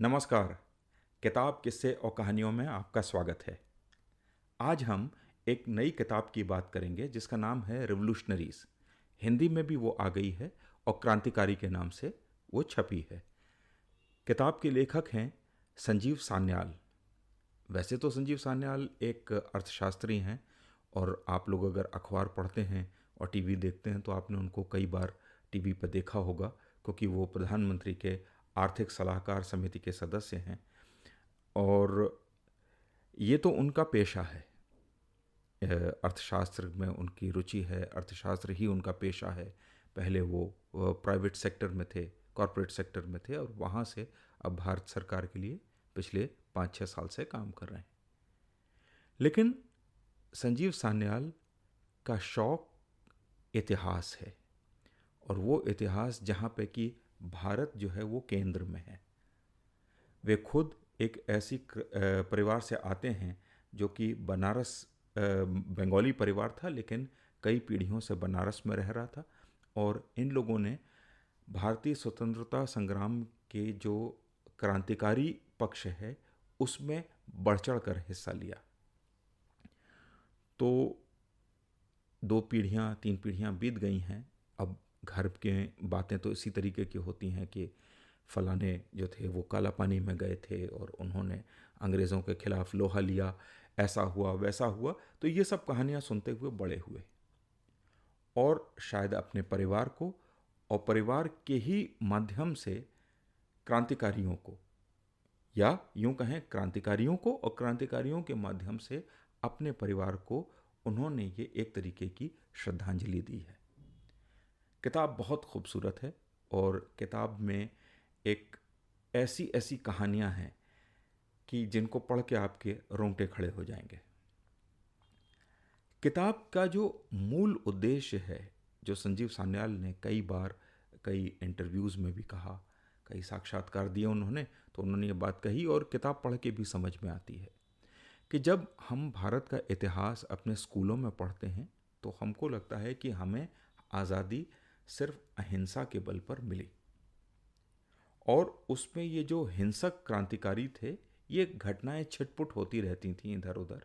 नमस्कार। किताब, किस्से और कहानियों में आपका स्वागत है। आज हम एक नई किताब की बात करेंगे जिसका नाम है रिवोल्यूशनरीज। हिंदी में भी वो आ गई है और क्रांतिकारी के नाम से वो छपी है। किताब के लेखक हैं संजीव सान्याल। वैसे तो संजीव सान्याल एक अर्थशास्त्री हैं और आप लोग अगर अखबार पढ़ते हैं और टीवी देखते हैं तो आपने उनको कई बार टीवी पर देखा होगा, क्योंकि वो प्रधानमंत्री के आर्थिक सलाहकार समिति के सदस्य हैं और ये तो उनका पेशा है। अर्थशास्त्र में उनकी रुचि है, अर्थशास्त्र ही उनका पेशा है। पहले वो प्राइवेट सेक्टर में थे, कॉरपोरेट सेक्टर में थे और वहाँ से अब भारत सरकार के लिए पिछले 5-6 साल से काम कर रहे हैं। लेकिन संजीव सान्याल का शौक इतिहास है और वो इतिहास जहाँ पे कि भारत जो है वो केंद्र में है। वे खुद एक ऐसी परिवार से आते हैं जो कि बनारस बंगाली परिवार था, लेकिन कई पीढ़ियों से बनारस में रह रहा था और इन लोगों ने भारतीय स्वतंत्रता संग्राम के जो क्रांतिकारी पक्ष है उसमें बढ़ चढ़ कर हिस्सा लिया। तो 2 पीढ़ियाँ 3 पीढ़ियाँ बीत गई हैं। अब घर के बातें तो इसी तरीके की होती हैं कि फलाने जो थे वो काला पानी में गए थे और उन्होंने अंग्रेज़ों के खिलाफ लोहा लिया, ऐसा हुआ वैसा हुआ। तो ये सब कहानियाँ सुनते हुए बड़े हुए और शायद अपने परिवार को और परिवार के ही माध्यम से क्रांतिकारियों को, या यूं कहें क्रांतिकारियों को और क्रांतिकारियों के माध्यम से अपने परिवार को उन्होंने ये एक तरीके की श्रद्धांजलि दी है। किताब बहुत खूबसूरत है और किताब में एक ऐसी ऐसी कहानियाँ हैं कि जिनको पढ़ के आपके रोंगटे खड़े हो जाएंगे। किताब का जो मूल उद्देश्य है, जो संजीव सान्याल ने कई बार कई इंटरव्यूज़ में भी कहा, कई साक्षात्कार दिए उन्होंने, तो उन्होंने ये बात कही और किताब पढ़ के भी समझ में आती है कि जब हम भारत का इतिहास अपने स्कूलों में पढ़ते हैं तो हमको लगता है कि हमें आज़ादी सिर्फ अहिंसा के बल पर मिली और उसमें ये जो हिंसक क्रांतिकारी थे, ये घटनाएं छिटपुट होती रहती थीं इधर उधर,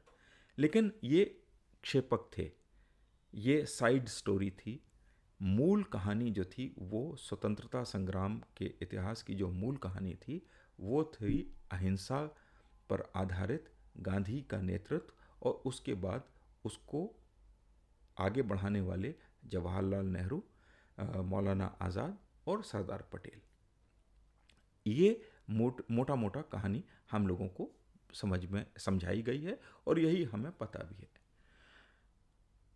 लेकिन ये क्षेपक थे, ये साइड स्टोरी थी। मूल कहानी जो थी वो स्वतंत्रता संग्राम के इतिहास की जो मूल कहानी थी वो थी अहिंसा पर आधारित गांधी का नेतृत्व और उसके बाद उसको आगे बढ़ाने वाले जवाहरलाल नेहरू, मौलाना आज़ाद और सरदार पटेल। ये मोटा मोटा कहानी हम लोगों को समझ में समझाई गई है और यही हमें पता भी है।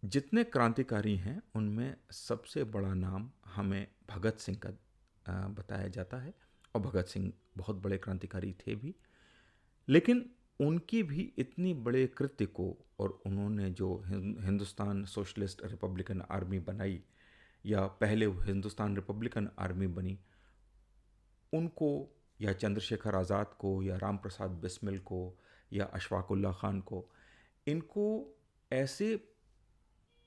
जितने क्रांतिकारी हैं उनमें सबसे बड़ा नाम हमें भगत सिंह का बताया जाता है और भगत सिंह बहुत बड़े क्रांतिकारी थे भी, लेकिन उनकी भी इतनी बड़े कृत्य को और उन्होंने जो हिंदुस्तान सोशलिस्ट रिपब्लिकन आर्मी बनाई या पहले हिंदुस्तान रिपब्लिकन आर्मी बनी, उनको या चंद्रशेखर आज़ाद को या राम प्रसाद बिस्मिल को या अशफाकुल्ला खान को, इनको ऐसे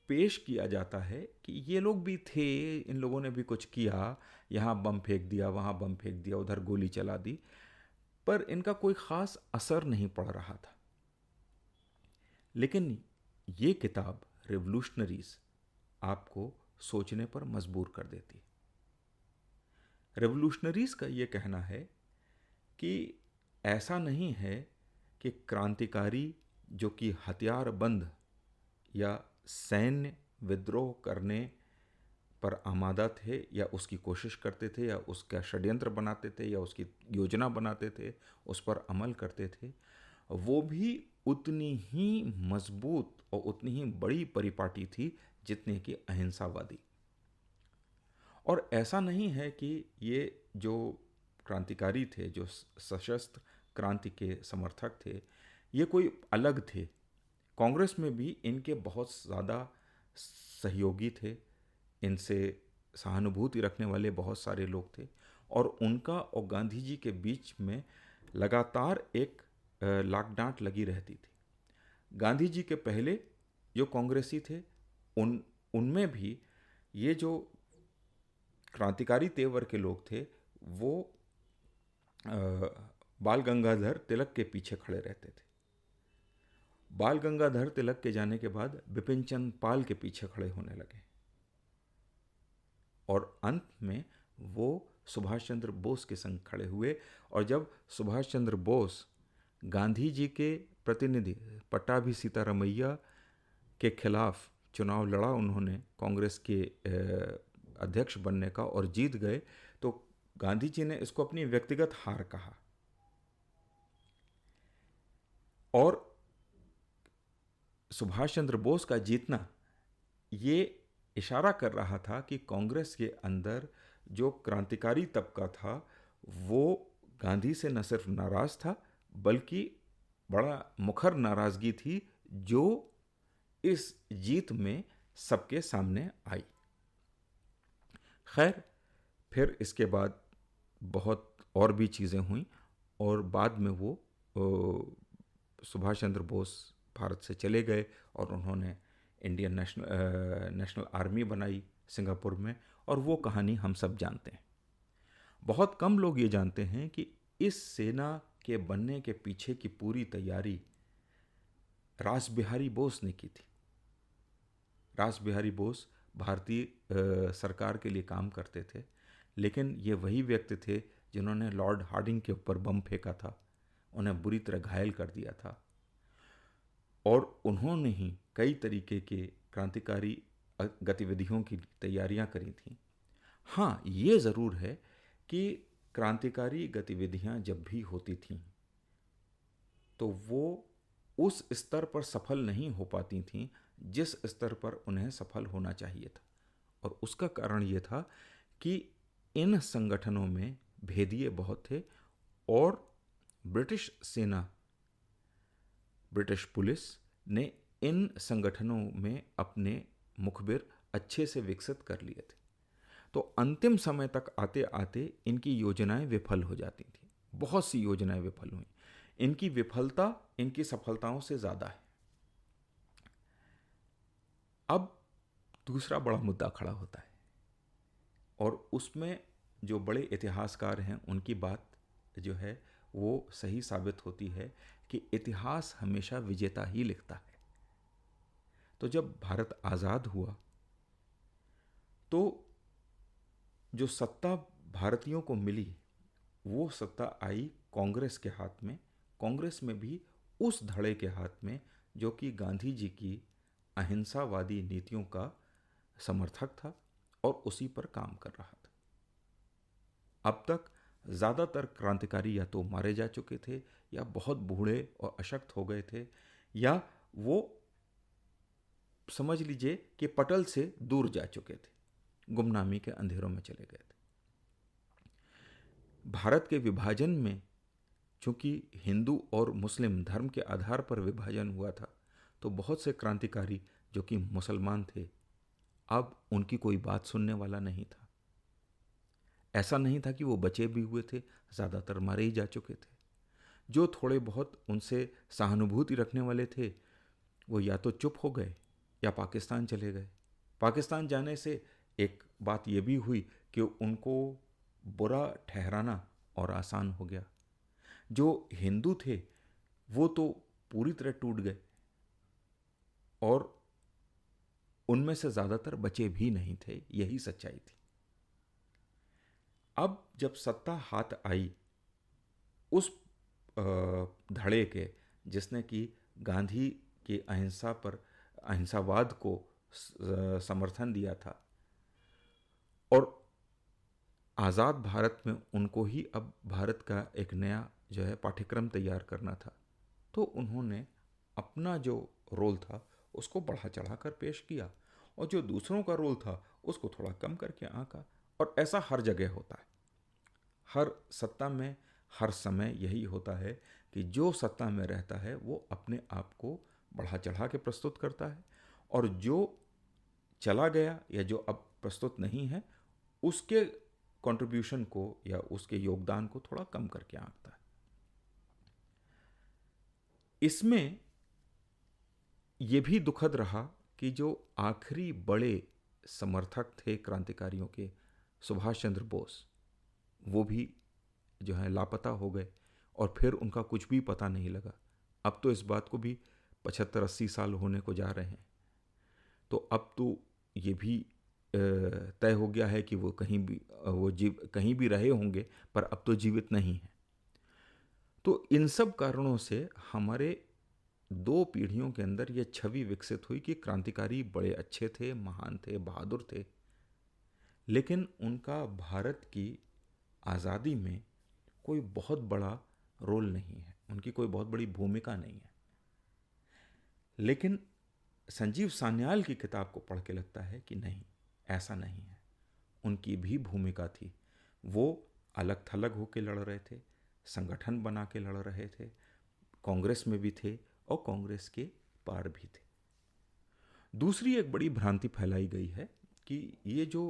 पेश किया जाता है कि ये लोग भी थे, इन लोगों ने भी कुछ किया, यहाँ बम फेंक दिया, वहाँ बम फेंक दिया, उधर गोली चला दी, पर इनका कोई ख़ास असर नहीं पड़ रहा था। लेकिन ये किताब रिवोल्यूशनरीज आपको सोचने पर मजबूर कर देती है। रिवोल्यूशनरीज का ये कहना है कि ऐसा नहीं है कि क्रांतिकारी जो कि हथियारबंद या सैन्य विद्रोह करने पर आमादा थे या उसकी कोशिश करते थे या उसका षड्यंत्र बनाते थे या उसकी योजना बनाते थे, उस पर अमल करते थे, वो भी उतनी ही मजबूत और उतनी ही बड़ी परिपाटी थी जितने कि अहिंसावादी। और ऐसा नहीं है कि ये जो क्रांतिकारी थे, जो सशस्त्र क्रांति के समर्थक थे, ये कोई अलग थे। कांग्रेस में भी इनके बहुत ज़्यादा सहयोगी थे, इनसे सहानुभूति रखने वाले बहुत सारे लोग थे और उनका और गांधी जी के बीच में लगातार एक लाग डांट लगी रहती थी। गांधी जी के पहले जो कांग्रेसी थे उनमें भी ये जो क्रांतिकारी तेवर के लोग थे वो बाल गंगाधर तिलक के पीछे खड़े रहते थे। बाल गंगाधर तिलक के जाने के बाद बिपिन चंद्र पाल के पीछे खड़े होने लगे और अंत में वो सुभाष चंद्र बोस के संग खड़े हुए। और जब सुभाष चंद्र बोस गांधी जी के प्रतिनिधि पट्टाभी सीतारमैया के खिलाफ चुनाव लड़ा उन्होंने कांग्रेस के अध्यक्ष बनने का और जीत गए, तो गांधी जी ने इसको अपनी व्यक्तिगत हार कहा और सुभाष चंद्र बोस का जीतना ये इशारा कर रहा था कि कांग्रेस के अंदर जो क्रांतिकारी तबका था वो गांधी से न सिर्फ नाराज था बल्कि बड़ा मुखर नाराजगी थी जो इस जीत में सबके सामने आई। खैर, फिर इसके बाद बहुत और भी चीज़ें हुई और बाद में वो सुभाष चंद्र बोस भारत से चले गए और उन्होंने इंडियन नेशनल आर्मी बनाई सिंगापुर में, और वो कहानी हम सब जानते हैं। बहुत कम लोग ये जानते हैं कि इस सेना के बनने के पीछे की पूरी तैयारी रास बिहारी बोस ने की थी। रास बिहारी बोस भारतीय सरकार के लिए काम करते थे, लेकिन ये वही व्यक्ति थे जिन्होंने लॉर्ड हार्डिंग के ऊपर बम फेंका था, उन्हें बुरी तरह घायल कर दिया था और उन्होंने ही कई तरीके के क्रांतिकारी गतिविधियों की तैयारियां करी थी। हाँ, ये ज़रूर है कि क्रांतिकारी गतिविधियां जब भी होती थीं तो वो उस स्तर पर सफल नहीं हो पाती थीं जिस स्तर पर उन्हें सफल होना चाहिए था, और उसका कारण ये था कि इन संगठनों में भेदिए बहुत थे और ब्रिटिश सेना, ब्रिटिश पुलिस ने इन संगठनों में अपने मुखबिर अच्छे से विकसित कर लिए थे। तो अंतिम समय तक आते आते इनकी योजनाएं विफल हो जाती थी। बहुत सी योजनाएं विफल हुई। इनकी विफलता इनकी सफलताओं से ज़्यादा है। अब दूसरा बड़ा मुद्दा खड़ा होता है और उसमें जो बड़े इतिहासकार हैं उनकी बात जो है वो सही साबित होती है कि इतिहास हमेशा विजेता ही लिखता है। तो जब भारत आज़ाद हुआ तो जो सत्ता भारतीयों को मिली वो सत्ता आई कांग्रेस के हाथ में। कांग्रेस में भी उस धड़े के हाथ में जो कि गांधी जी की अहिंसावादी नीतियों का समर्थक था और उसी पर काम कर रहा था। अब तक ज़्यादातर क्रांतिकारी या तो मारे जा चुके थे या बहुत बूढ़े और अशक्त हो गए थे या वो समझ लीजिए कि पटल से दूर जा चुके थे, गुमनामी के अंधेरों में चले गए थे। भारत के विभाजन में चूंकि हिंदू और मुस्लिम धर्म के आधार पर विभाजन हुआ था तो बहुत से क्रांतिकारी जो कि मुसलमान थे अब उनकी कोई बात सुनने वाला नहीं था। ऐसा नहीं था कि वो बचे भी हुए थे, ज़्यादातर मारे ही जा चुके थे। जो थोड़े बहुत उनसे सहानुभूति रखने वाले थे वो या तो चुप हो गए या पाकिस्तान चले गए। पाकिस्तान जाने से एक बात ये भी हुई कि उनको बुरा ठहराना और आसान हो गया। जो हिंदू थे वो तो पूरी तरह टूट गए और उनमें से ज़्यादातर बचे भी नहीं थे, यही सच्चाई थी। अब जब सत्ता हाथ आई उस धड़े के जिसने कि गांधी के अहिंसावाद को समर्थन दिया था और आज़ाद भारत में उनको ही अब भारत का एक नया जो है पाठ्यक्रम तैयार करना था, तो उन्होंने अपना जो रोल था उसको बढ़ा चढ़ा कर पेश किया और जो दूसरों का रोल था उसको थोड़ा कम करके आंका। और ऐसा हर जगह होता है, हर सत्ता में हर समय यही होता है कि जो सत्ता में रहता है वो अपने आप को बढ़ा चढ़ा के प्रस्तुत करता है और जो चला गया या जो अब प्रस्तुत नहीं है उसके कंट्रीब्यूशन को या उसके योगदान को थोड़ा कम करके आंकता है। इसमें यह भी दुखद रहा कि जो आखिरी बड़े समर्थक थे क्रांतिकारियों के, सुभाष चंद्र बोस, वो भी जो है लापता हो गए। और फिर उनका कुछ भी पता नहीं लगा। अब तो इस बात को भी 75-80 साल होने को जा रहे हैं। तो अब तो ये भी तय हो गया है कि वो कहीं भी रहे होंगे, पर अब तो जीवित नहीं है। तो इन सब कारणों से हमारे 2 पीढ़ियों के अंदर ये छवि विकसित हुई कि क्रांतिकारी बड़े अच्छे थे, महान थे, बहादुर थे, लेकिन उनका भारत की आज़ादी में कोई बहुत बड़ा रोल नहीं है, उनकी कोई बहुत बड़ी भूमिका नहीं है। लेकिन संजीव सान्याल की किताब को पढ़ के लगता है कि नहीं, ऐसा नहीं है। उनकी भी भूमिका थी। वो अलग थलग होकर लड़ रहे थे, संगठन बना के लड़ रहे थे, कांग्रेस में भी थे और कांग्रेस के पार भी थे। दूसरी एक बड़ी भ्रांति फैलाई गई है कि ये जो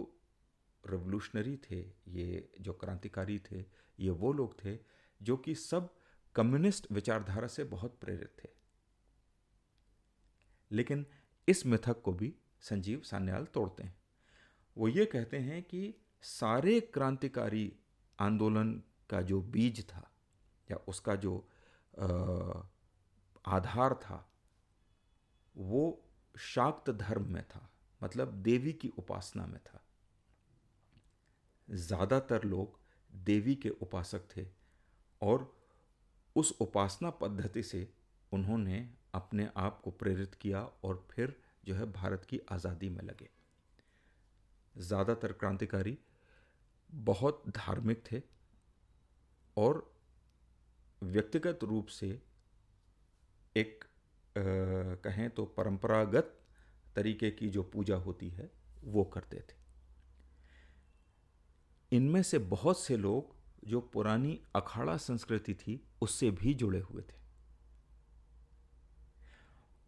रेवोल्यूशनरी थे, ये जो क्रांतिकारी थे, ये वो लोग थे जो कि सब कम्युनिस्ट विचारधारा से बहुत प्रेरित थे। लेकिन इस मिथक को भी संजीव सान्याल तोड़ते हैं। वो ये कहते हैं कि सारे क्रांतिकारी आंदोलन का जो बीज था या उसका जो आधार था वो शाक्त धर्म में था, मतलब देवी की उपासना में था। ज़्यादातर लोग देवी के उपासक थे और उस उपासना पद्धति से उन्होंने अपने आप को प्रेरित किया और फिर जो है भारत की आज़ादी में लगे। ज़्यादातर क्रांतिकारी बहुत धार्मिक थे और व्यक्तिगत रूप से एक कहें तो परंपरागत तरीके की जो पूजा होती है वो करते थे। इनमें से बहुत से लोग जो पुरानी अखाड़ा संस्कृति थी उससे भी जुड़े हुए थे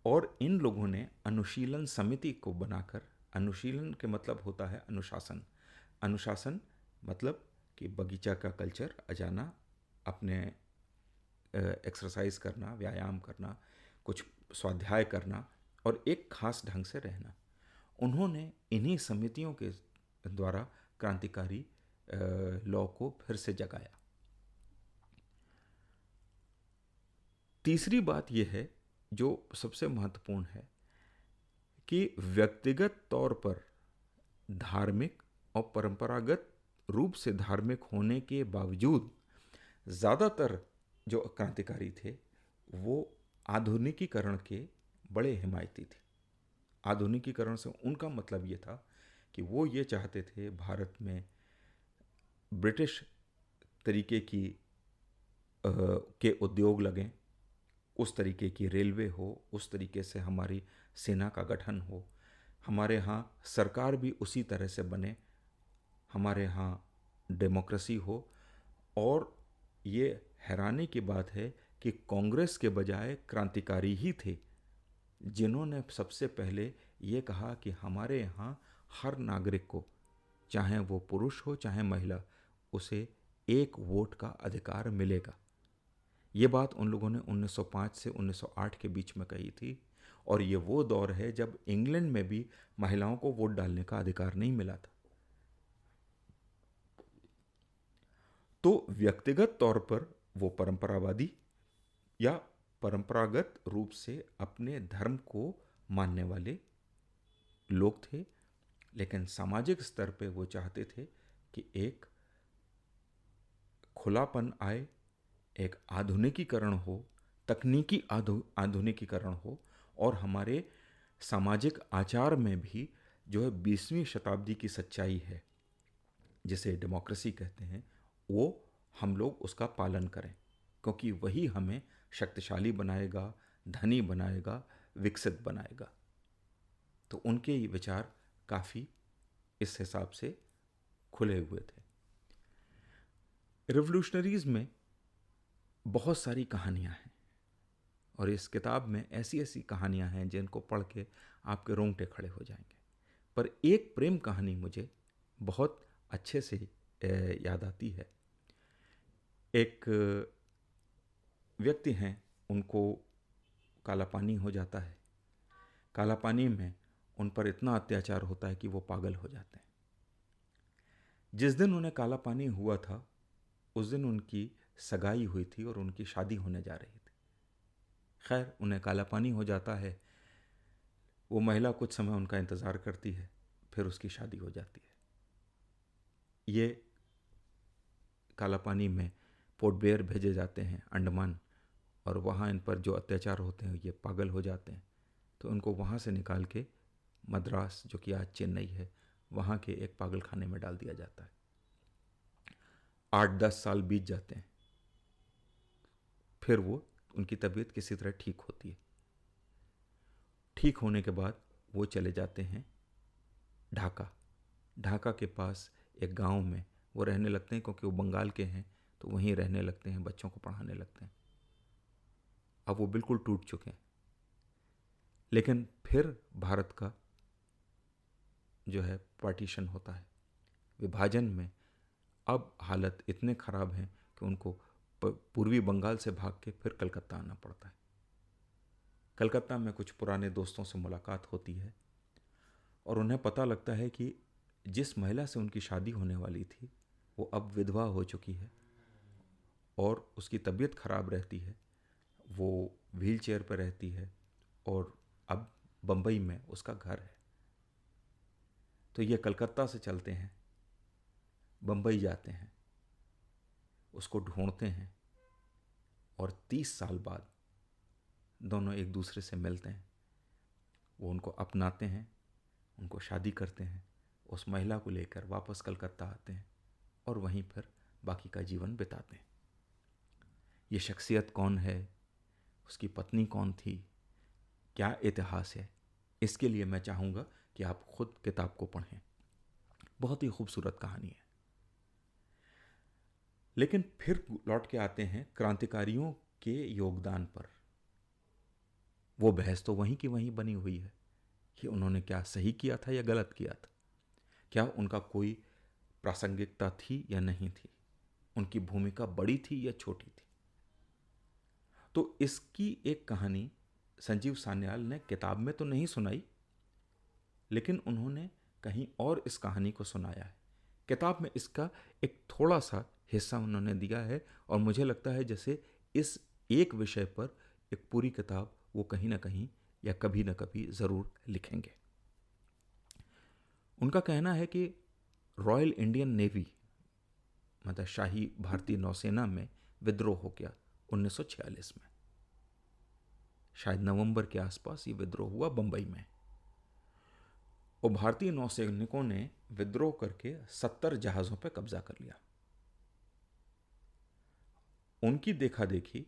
और इन लोगों ने अनुशीलन समिति को बनाकर, अनुशीलन के मतलब होता है अनुशासन, अनुशासन मतलब कि बगीचा का कल्चर जाना, अपने एक्सरसाइज करना, व्यायाम करना, कुछ स्वाध्याय करना और एक खास ढंग से रहना। उन्होंने इन्हीं समितियों के द्वारा क्रांतिकारी लॉ को फिर से जगाया। तीसरी बात यह है जो सबसे महत्वपूर्ण है कि व्यक्तिगत तौर पर धार्मिक और परंपरागत रूप से धार्मिक होने के बावजूद ज़्यादातर जो क्रांतिकारी थे वो आधुनिकीकरण के बड़े हिमायती थे। आधुनिकीकरण से उनका मतलब ये था कि वो ये चाहते थे भारत में ब्रिटिश तरीके की के उद्योग लगें, उस तरीके की रेलवे हो, उस तरीके से हमारी सेना का गठन हो, हमारे यहाँ सरकार भी उसी तरह से बने, हमारे यहाँ डेमोक्रेसी हो। और ये हैरानी की बात है कि कांग्रेस के बजाय क्रांतिकारी ही थे जिन्होंने सबसे पहले ये कहा कि हमारे यहाँ हर नागरिक को, चाहे वो पुरुष हो चाहे महिला, उसे एक वोट का अधिकार मिलेगा। ये बात उन लोगों ने 1905 से 1908 के बीच में कही थी और ये वो दौर है जब इंग्लैंड में भी महिलाओं को वोट डालने का अधिकार नहीं मिला था। तो व्यक्तिगत तौर पर वो परंपरावादी या परंपरागत रूप से अपने धर्म को मानने वाले लोग थे, लेकिन सामाजिक स्तर पे वो चाहते थे कि एक खुलापन आए, एक आधुनिकीकरण हो, तकनीकी आधुनिकीकरण हो और हमारे सामाजिक आचार में भी जो है 20वीं शताब्दी की सच्चाई है जिसे डेमोक्रेसी कहते हैं, वो हम लोग उसका पालन करें, क्योंकि वही हमें शक्तिशाली बनाएगा, धनी बनाएगा, विकसित बनाएगा। तो उनके ये विचार काफ़ी इस हिसाब से खुले हुए थे। रिवोल्यूशनरीज़ में बहुत सारी कहानियाँ हैं और इस किताब में ऐसी ऐसी कहानियाँ हैं जिनको पढ़ के आपके रोंगटे खड़े हो जाएंगे। पर एक प्रेम कहानी मुझे बहुत अच्छे से याद आती है। एक व्यक्ति हैं, उनको काला पानी हो जाता है। काला पानी में उन पर इतना अत्याचार होता है कि वो पागल हो जाते हैं। जिस दिन उन्हें काला पानी हुआ था उस दिन उनकी सगाई हुई थी और उनकी शादी होने जा रही थी। खैर, उन्हें काला पानी हो जाता है। वो महिला कुछ समय उनका इंतज़ार करती है, फिर उसकी शादी हो जाती है। ये काला पानी में पोर्ट ब्लेयर भेजे जाते हैं, अंडमान, और वहाँ इन पर जो अत्याचार होते हैं ये पागल हो जाते हैं। तो उनको वहाँ से निकाल के मद्रास, जो कि आज चेन्नई है, वहाँ के एक पागल खाने में डाल दिया जाता है। 8-10 साल बीत जाते हैं, फिर वो उनकी तबीयत किसी तरह ठीक होती है। ठीक होने के बाद वो चले जाते हैं ढाका। ढाका के पास एक गांव में वो रहने लगते हैं, क्योंकि वो बंगाल के हैं तो वहीं रहने लगते हैं, बच्चों को पढ़ाने लगते हैं। अब वो बिल्कुल टूट चुके हैं, लेकिन फिर भारत का जो है पार्टीशन होता है, विभाजन में अब हालत इतने ख़राब हैं कि उनको पूर्वी बंगाल से भाग के फिर कलकत्ता आना पड़ता है। कलकत्ता में कुछ पुराने दोस्तों से मुलाकात होती है और उन्हें पता लगता है कि जिस महिला से उनकी शादी होने वाली थी वो अब विधवा हो चुकी है और उसकी तबीयत खराब रहती है, वो व्हील चेयर पर रहती है और अब बम्बई में उसका घर है। तो ये कलकत्ता से चलते हैं, बम्बई जाते हैं, उसको ढूंढते हैं और 30 साल बाद दोनों एक दूसरे से मिलते हैं। वो उनको अपनाते हैं, उनको शादी करते हैं, उस महिला को लेकर वापस कलकत्ता आते हैं और वहीं पर बाकी का जीवन बिताते हैं। ये शख्सियत कौन है, उसकी पत्नी कौन थी, क्या इतिहास है, इसके लिए मैं चाहूँगा कि आप खुद किताब को पढ़ें। बहुत ही खूबसूरत कहानी है। लेकिन फिर लौट के आते हैं क्रांतिकारियों के योगदान पर। वो बहस तो वहीं की वहीं बनी हुई है कि उन्होंने क्या सही किया था या गलत किया था, क्या उनका कोई प्रासंगिकता थी या नहीं थी, उनकी भूमिका बड़ी थी या छोटी थी। तो इसकी एक कहानी संजीव सान्याल ने किताब में तो नहीं सुनाई, लेकिन उन्होंने कहीं और इस कहानी को सुनाया है। किताब में इसका एक थोड़ा सा हिस्सा उन्होंने दिया है और मुझे लगता है जैसे इस एक विषय पर एक पूरी किताब वो कहीं ना कहीं या कभी ना कभी ज़रूर लिखेंगे। उनका कहना है कि रॉयल इंडियन नेवी, मतलब शाही भारतीय नौसेना में विद्रोह हो गया 1946 में। शायद नवंबर के आसपास ये विद्रोह हुआ बंबई में, और भारतीय नौसैनिकों ने विद्रोह करके 70 जहाज़ों पर कब्जा कर लिया। उनकी देखा देखी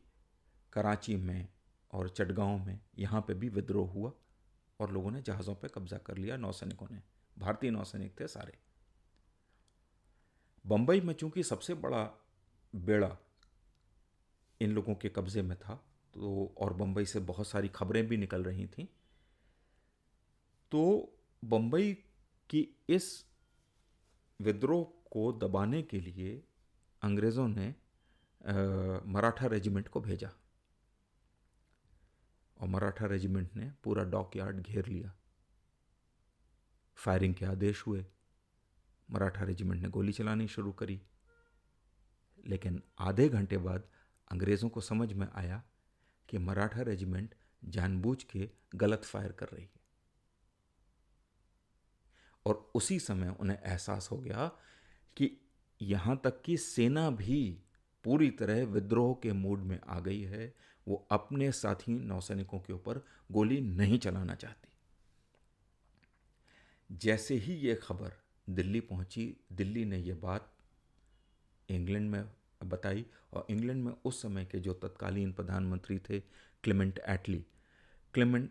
कराची में और चटगांव में यहाँ पे भी विद्रोह हुआ और लोगों ने जहाज़ों पे कब्जा कर लिया। नौसैनिकों ने, भारतीय नौसैनिक थे सारे। बंबई में चूंकि सबसे बड़ा बेड़ा इन लोगों के कब्जे में था, तो और बंबई से बहुत सारी खबरें भी निकल रही थीं, तो बंबई की इस विद्रोह को दबाने के लिए अंग्रेज़ों ने मराठा रेजिमेंट को भेजा और मराठा रेजिमेंट ने पूरा डॉकयार्ड घेर लिया। फायरिंग के आदेश हुए, मराठा रेजिमेंट ने गोली चलानी शुरू करी, लेकिन आधे घंटे बाद अंग्रेज़ों को समझ में आया कि मराठा रेजिमेंट जानबूझ के गलत फायर कर रही है, और उसी समय उन्हें एहसास हो गया कि यहाँ तक कि सेना भी पूरी तरह विद्रोह के मूड में आ गई है, वो अपने साथी नौसैनिकों के ऊपर गोली नहीं चलाना चाहती। जैसे ही ये खबर दिल्ली पहुंची, दिल्ली ने ये बात इंग्लैंड में बताई, और इंग्लैंड में उस समय के जो तत्कालीन प्रधानमंत्री थे क्लेमेंट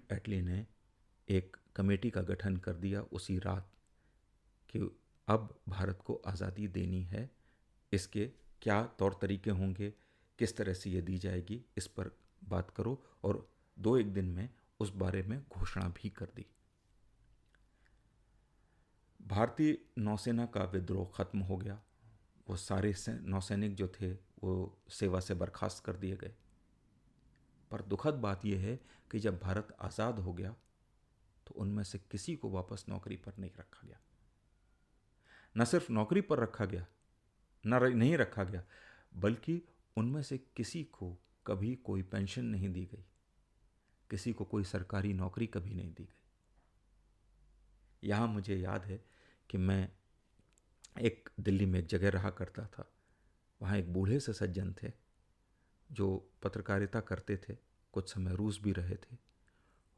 एटली ने एक कमेटी का गठन कर दिया उसी रात कि अब भारत को आज़ादी देनी है, इसके क्या तौर तरीके होंगे, किस तरह से ये दी जाएगी, इस पर बात करो, और 2-1 दिन में उस बारे में घोषणा भी कर दी। भारतीय नौसेना का विद्रोह खत्म हो गया। वो सारे नौसैनिक जो थे वो सेवा से बर्खास्त कर दिए गए। पर दुखद बात यह है कि जब भारत आज़ाद हो गया तो उनमें से किसी को वापस नौकरी पर नहीं रखा गया। न सिर्फ नौकरी पर रखा गया, नहीं रखा गया, बल्कि उनमें से किसी को कभी कोई पेंशन नहीं दी गई, किसी को कोई सरकारी नौकरी कभी नहीं दी गई। यहाँ मुझे याद है कि मैं एक दिल्ली में एक जगह रहा करता था, वहाँ एक बूढ़े से सज्जन थे जो पत्रकारिता करते थे, कुछ समय रूस भी रहे थे।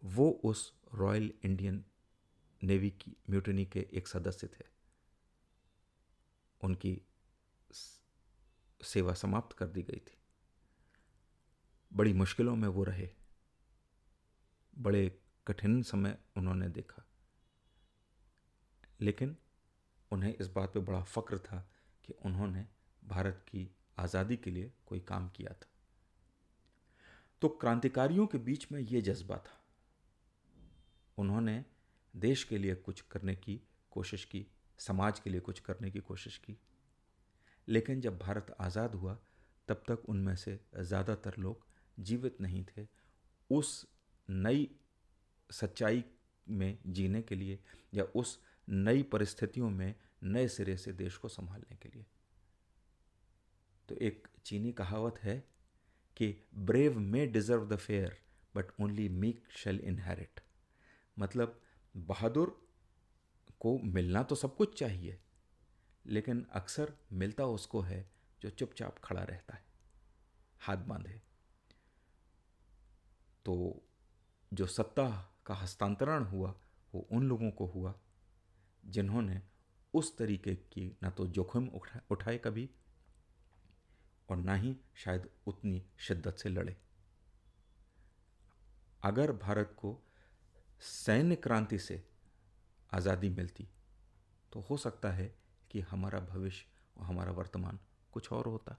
वो उस रॉयल इंडियन नेवी की म्यूटिनी के एक सदस्य थे। उनकी सेवा समाप्त कर दी गई थी। बड़ी मुश्किलों में वो रहे, बड़े कठिन समय उन्होंने देखा, लेकिन उन्हें इस बात पे बड़ा फ़क्र था कि उन्होंने भारत की आज़ादी के लिए कोई काम किया था। तो क्रांतिकारियों के बीच में ये जज्बा था। उन्होंने देश के लिए कुछ करने की कोशिश की, समाज के लिए कुछ करने की कोशिश की, लेकिन जब भारत आज़ाद हुआ तब तक उनमें से ज़्यादातर लोग जीवित नहीं थे उस नई सच्चाई में जीने के लिए या उस नई परिस्थितियों में नए सिरे से देश को संभालने के लिए। तो एक चीनी कहावत है कि brave may deserve the fair but only meek shall inherit. मतलब बहादुर को मिलना तो सब कुछ चाहिए, लेकिन अक्सर मिलता उसको है जो चुपचाप खड़ा रहता है, हाथ बांधे। तो जो सत्ता का हस्तांतरण हुआ वो उन लोगों को हुआ जिन्होंने उस तरीके की ना तो जोखिम उठाए कभी और ना ही शायद उतनी शिद्दत से लड़े। अगर भारत को सैन्य क्रांति से आज़ादी मिलती तो हो सकता है कि हमारा भविष्य और हमारा वर्तमान कुछ और होता,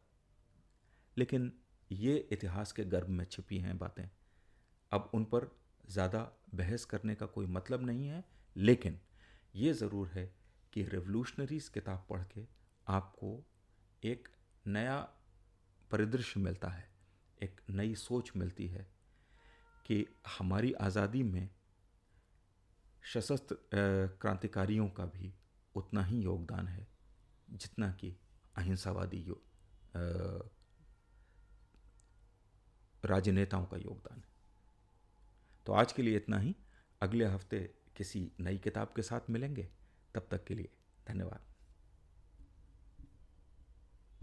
लेकिन ये इतिहास के गर्भ में छिपी हैं बातें। अब उन पर ज़्यादा बहस करने का कोई मतलब नहीं है, लेकिन ये ज़रूर है कि रेवोल्यूशनरीज किताब पढ़ के आपको एक नया परिदृश्य मिलता है, एक नई सोच मिलती है कि हमारी आज़ादी में सशस्त्र क्रांतिकारियों का भी उतना ही योगदान है जितना कि अहिंसावादी राजनेताओं का योगदान है। तो आज के लिए इतना ही। अगले हफ्ते किसी नई किताब के साथ मिलेंगे। तब तक के लिए धन्यवाद।